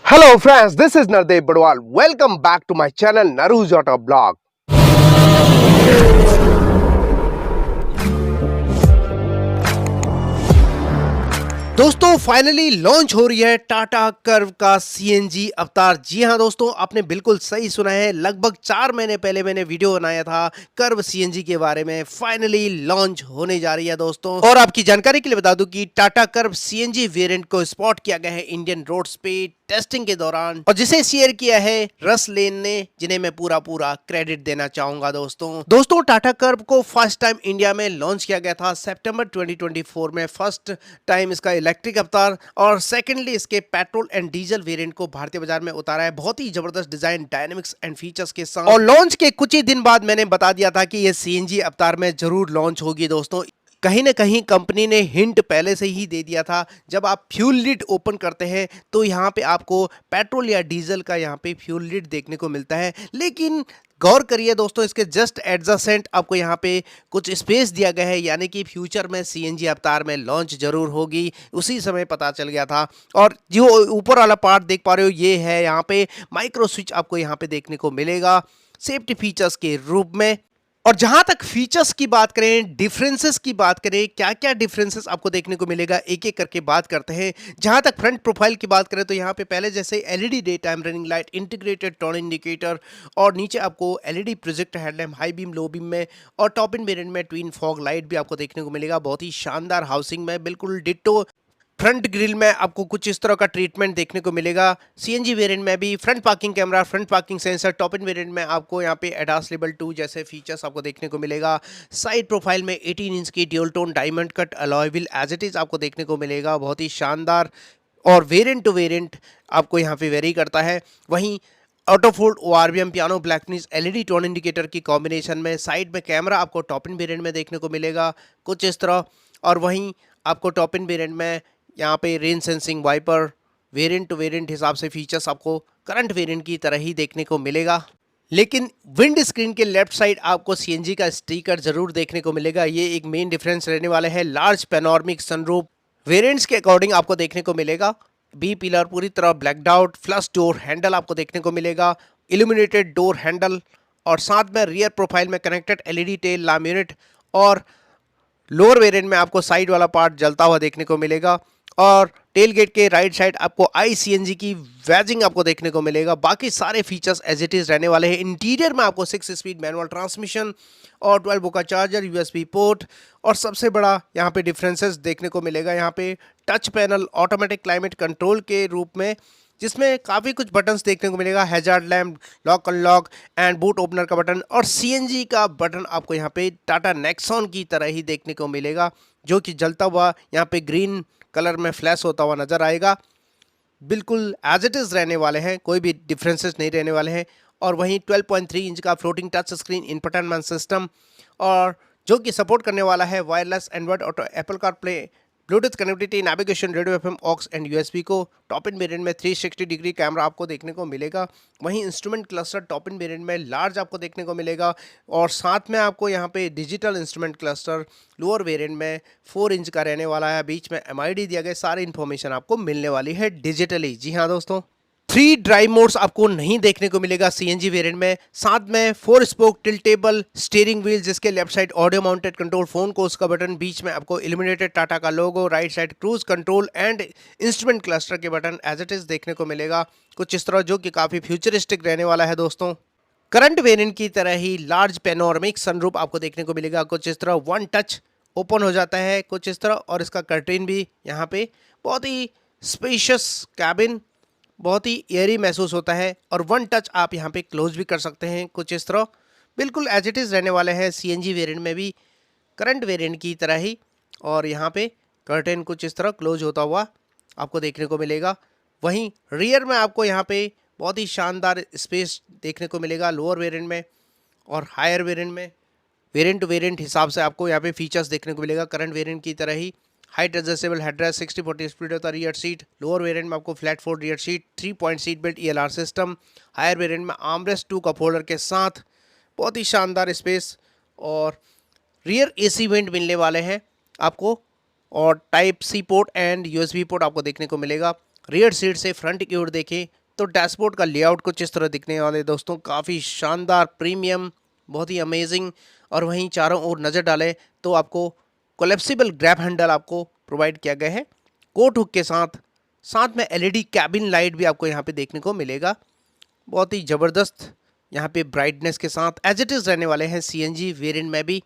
Hello friends, this is Nardev Badwal. Welcome back to my channel Naru's Auto Blog. दोस्तों finally launch हो रही है Tata curve का CNG अवतार। जी हां दोस्तों, आपने बिल्कुल सही सुना है। लगभग 4 महीने पहले मैंने वीडियो बनाया था कर्व सीएनजी के बारे में। फाइनली लॉन्च होने जा रही है दोस्तों। और आपकी जानकारी के लिए बता दूं कि टाटा कर्व सीएनजी वेरिएंट को स्पॉट किया गया है इंडियन रोड्स पे टेस्टिंग के दौरान, और जिसे शेयर किया है रस लेन ने, जिन्हें मैं पूरा क्रेडिट देना चाहूंगा दोस्तों टाटा कर्व को फर्स्ट टाइम इंडिया में लॉन्च किया गया था सितंबर 2024 में। फर्स्ट टाइम इसका इलेक्ट्रिक अवतार और सेकेंडली इसके पेट्रोल एंड डीजल वेरिएंट को भारतीय बाजार में उतारा है। बहुत ही जबरदस्त डिजाइन, डायनेमिक्स एंड फीचर्स के साथ। और लॉन्च के कुछ ही दिन बाद मैंने बता दिया था कि ये सीएनजी अवतार में जरूर लॉन्च होगी दोस्तों। कहीं ना कहीं कंपनी ने हिंट पहले से ही दे दिया था। जब आप फ्यूल लिड ओपन करते हैं तो यहाँ पे आपको पेट्रोल या डीजल का यहाँ पे फ्यूल लिड देखने को मिलता है, लेकिन गौर करिए दोस्तों, इसके जस्ट एडजेसेंट आपको यहाँ पे कुछ स्पेस दिया गया है, यानी कि फ्यूचर में सीएनजी अवतार में लॉन्च जरूर होगी। उसी समय पता चल गया था। और जो ऊपर वाला पार्ट देख पा रहे हो, ये है यहाँ पे माइक्रो स्विच आपको यहाँ पे देखने को मिलेगा सेफ्टी फीचर्स के रूप में। और जहां तक फीचर्स की बात करें, डिफरेंसेस की बात करें, क्या क्या डिफरेंसेस आपको देखने को मिलेगा, एक एक करके बात करते हैं। जहां तक फ्रंट प्रोफाइल की बात करें तो यहां पे पहले जैसे LED day time running light, integrated turn indicator, और नीचे आपको LED project headlamp high beam low beam में, और टॉप इन वेरिएंट में ट्विन फॉग लाइट भी आपको देखने को मिलेगा। बहुत ही शानदार हाउसिंग में, बिल्कुल डिट्टो। फ्रंट ग्रिल में आपको कुछ इस तरह का ट्रीटमेंट देखने को मिलेगा। सीएनजी वेरिएंट में भी front parking camera, front parking sensor, top end variant में आपको यहाँ पे एडास लेवल 2 जैसे फीचर्स आपको देखने को मिलेगा। साइड प्रोफाइल में 18 इंच की dual tone diamond cut alloy wheel as it is आपको देखने को मिलेगा। बहुत ही शानदार। और वेरिएंट टू वेरिएंट आपको यहाँ पे वेरी करता है। वहीं auto fold, ORVM, piano blackness, LED turn indicator की कॉम्बिनेशन में साइड में कैमरा आपको टॉप इन वेरिएंट में देखने को मिलेगा कुछ इस तरह। और वहीं आपको टॉप इन वेरिएंट में यहाँ पे rain sensing wiper, variant to variant हिसाब से फीचर्स आपको करंट वेरिएंट की तरह ही देखने को मिलेगा। लेकिन विंड स्क्रीन के लेफ्ट साइड आपको सीएनजी का स्टिकर जरूर देखने को मिलेगा। ये एक मेन डिफरेंस रहने वाला है। लार्ज पैनोरमिक सनरूफ वेरिएंट्स के अकॉर्डिंग आपको देखने को मिलेगा। बी पिलर पूरी तरह blacked out, flush door handle आपको देखने को मिलेगा, इल्यूमिनेटेड डोर हैंडल, और साथ में रियर प्रोफाइल में connected LED tail lamp unit, और लोअर वेरिएंट में आपको साइड वाला पार्ट जलता हुआ देखने को मिलेगा। और टेल गेट के राइट साइड आपको ICNG की वैजिंग आपको देखने को मिलेगा। बाकी सारे फीचर्स एज इट इज रहने वाले हैं। इंटीरियर में आपको 6 स्पीड मैनुअल ट्रांसमिशन और 12 वोल्ट का चार्जर, USB पोर्ट, और सबसे बड़ा यहाँ पे डिफरेंसेस देखने को मिलेगा यहाँ पे touch panel automatic climate control के रूप में, जिसमें काफ़ी कुछ बटन्स देखने को मिलेगा। Hazard lamp, lock unlock and boot opener का बटन, और सीएनजी का बटन आपको यहाँ पे टाटा नेक्सॉन की तरह ही देखने को मिलेगा, जो कि जलता हुआ यहाँ पे ग्रीन कलर में फ्लैश होता हुआ नजर आएगा। बिल्कुल एज इट इज़ रहने वाले हैं, कोई भी डिफरेंसेस नहीं रहने वाले हैं। और वहीं 12.3 इंच का floating touch screen infotainment system, और जो कि सपोर्ट करने वाला है wireless Android auto, Apple CarPlay, Bluetooth connectivity, navigation, radio FM, aux and USB को। टॉप इन वेरिएंट में 360 डिग्री कैमरा आपको देखने को मिलेगा। वहीं instrument cluster top end variant में लार्ज आपको देखने को मिलेगा, और साथ में आपको यहाँ पे digital instrument cluster lower variant में 4 इंच का रहने वाला है। बीच में MID दिया गया, सारी इन्फॉर्मेशन आपको मिलने वाली है डिजिटली। जी हाँ दोस्तों, 3 ड्राइव मोड्स आपको नहीं देखने को मिलेगा सीएनजी वेरिएंट में। साथ में 4 स्पोक टिल्टेबल स्टीयरिंग व्हील, जिसके left side audio mounted control phone को उसका बटन, बीच में आपको इल्यूमिनेटेड टाटा का logo, right side cruise control and instrument cluster के बटन एज इट इज देखने को मिलेगा कुछ इस तरह, जो कि काफ़ी फ्यूचरिस्टिक रहने वाला है दोस्तों। करंट वेरिएंट की तरह ही लार्ज पैनोरमिक सनरूफ आपको देखने को मिलेगा कुछ इस तरह। वन टच ओपन हो जाता है कुछ इस तरह, और इसका कर्टेन भी यहाँ पे बहुत ही स्पेशियस कैबिन, बहुत ही एयरी महसूस होता है। और वन टच आप यहाँ पे क्लोज भी कर सकते हैं कुछ इस तरह। बिल्कुल एज इट इज़ रहने वाले हैं सीएनजी वेरिएंट में भी, करंट वेरिएंट की तरह ही। और यहाँ पे कर्टेन कुछ इस तरह क्लोज होता हुआ आपको देखने को मिलेगा। वहीं रियर में आपको यहाँ पे बहुत ही शानदार स्पेस देखने को मिलेगा लोअर वेरिएंट में, और हायर वेरिएंट में वेरिएंट टू वेरिएंट हिसाब से आपको यहाँ पे फीचर्स देखने को मिलेगा करंट वेरिएंट की तरह ही। हाइट एडजस्टेबल हेडरेस्ट, 60/40 स्प्लिट होता रियर सीट। लोअर वेरिएंट में आपको flat fold rear seat, 3 point seat belt ELR system. Higher variant में आर्मरेस्ट 2 कप होल्डर के साथ बहुत ही शानदार स्पेस, और रियर AC वेंट मिलने वाले हैं आपको, और type C port and USB port आपको देखने को मिलेगा। रियर सीट से फ्रंट की ओर देखें तो डैशबोर्ड का लेआउट कुछ इस तरह दिखने वाले दोस्तों, काफ़ी शानदार, प्रीमियम, बहुत ही अमेजिंग। और वहीं चारों ओर नज़र डालें तो आपको कोलेप्सिबल ग्रैब हैंडल आपको प्रोवाइड किया गया है कोट हुक के साथ। साथ में एलईडी कैबिन लाइट भी आपको यहाँ पे देखने को मिलेगा, बहुत ही ज़बरदस्त यहाँ पे ब्राइटनेस के साथ एज इट इज़ रहने वाले हैं सीएनजी वेरिएंट में भी।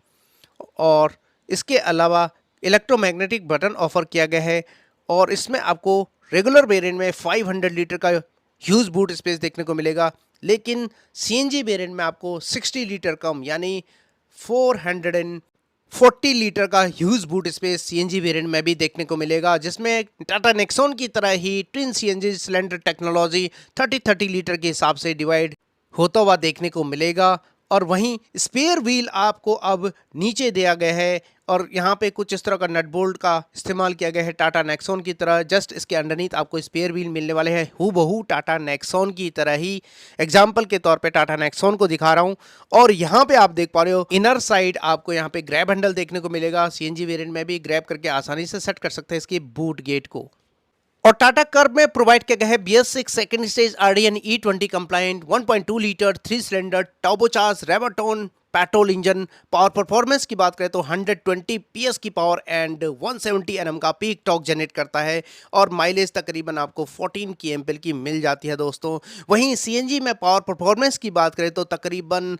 और इसके अलावा इलेक्ट्रोमैग्नेटिक बटन ऑफर किया गया है और इसमें आपको रेगुलर वेरिएंट में 500 लीटर का ह्यूज बूट स्पेस देखने को मिलेगा, लेकिन सीएनजी वेरिएंट में आपको 60 लीटर कम यानी 440 लीटर का huge boot space CNG variant में भी देखने को मिलेगा, जिसमें टाटा नेक्सॉन की तरह ही twin CNG cylinder technology 30-30 litre के हिसाब से डिवाइड होता हुआ देखने को मिलेगा। और वहीं स्पेयर व्हील आपको अब नीचे दिया गया है और यहाँ पे कुछ इस तरह का नट बोल्ट का इस्तेमाल किया गया है टाटा नेक्सॉन की तरह। जस्ट इसके अंडरनीथ आपको स्पेयर व्हील मिलने वाले हैं हूबहू टाटा नेक्सॉन की तरह ही। एग्जाम्पल के तौर पे टाटा नेक्सॉन को दिखा रहा हूँ और यहाँ पे आप देख पा रहे हो इनर साइड आपको यहाँ पे ग्रैब हैंडल देखने को मिलेगा। सीएनजी वेरिएंट में भी ग्रैब करके आसानी से सेट कर सकते हैं इसके बूट गेट को। और टाटा कर्व में प्रोवाइड किया गया है BS6 second stage RDN E20 compliant 1.2 litre 3 cylinder turbocharge Revotron petrol engine. Power performance की बात करें तो 120 PS की पावर एंड 170 Nm का पीक टॉर्क जनरेट करता है और माइलेज तकरीबन आपको 14 kmpl की मिल जाती है दोस्तों। वहीं CNG में पावर परफॉर्मेंस की बात करें तो तकरीबन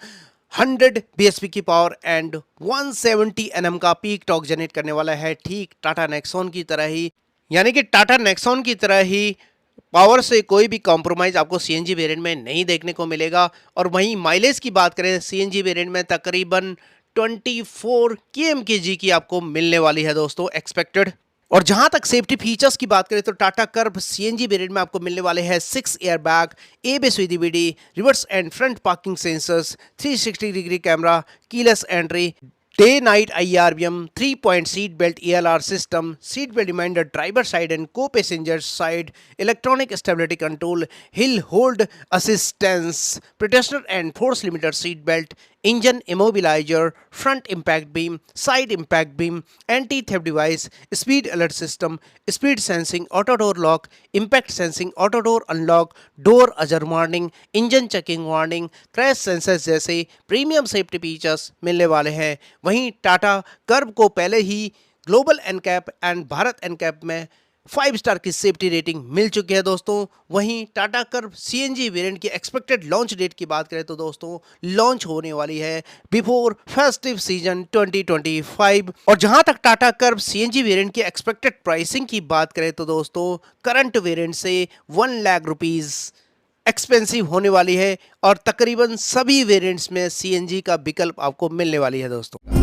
100 bhp की पावर एंड 170 Nm का पीक टॉर्क जनरेट करने वाला है, ठीक टाटा नेक्सॉन की तरह ही। यानी कि टाटा नेक्सॉन की तरह ही पावर से कोई भी कॉम्प्रोमाइज़ आपको सीएनजी वेरिएंट में नहीं देखने को मिलेगा। और वहीं माइलेज की बात करें सीएनजी वेरिएंट में तकरीबन 24 kmkg की आपको मिलने वाली है दोस्तों एक्सपेक्टेड। और जहां तक सेफ्टी फीचर्स की बात करें तो टाटा कर्व सीएनजी वेरिएंट में आपको मिलने वाले हैं 6 airbag, ABS VDVD, reverse and front parking sensors, 360 degree camera, keyless entry, day night IRBM, 3-point seat belt ELR system, seat belt reminder driver side and co-passenger side, electronic stability control, hill hold assistance, pedestrian and force limiter seat belt, engine immobilizer, front impact beam, side impact beam, anti-theft device, speed alert system, speed sensing, auto door lock, impact sensing, auto door unlock, door hazard warning, engine checking warning, crash sensors जैसे premium safety features मिलने वाले हैं। वहीं Tata Curvv को पहले ही global NCAP and Bharat NCAP में 5 star की सेफ्टी रेटिंग मिल चुकी है दोस्तों। वहीं टाटा कर्व सीएनजी वेरिएंट की एक्सपेक्टेड लॉन्च डेट की बात करें तो दोस्तों लॉन्च होने वाली है बिफोर फेस्टिव सीजन 2025। और जहां तक टाटा कर्व सीएनजी वेरिएंट की एक्सपेक्टेड प्राइसिंग की बात करें तो दोस्तों करंट वेरिएंट से 1 लाख रुपीज़ एक्सपेंसिव होने वाली है और तकरीबन सभी वेरिएंट्स में सीएनजी का विकल्प आपको मिलने वाली है दोस्तों।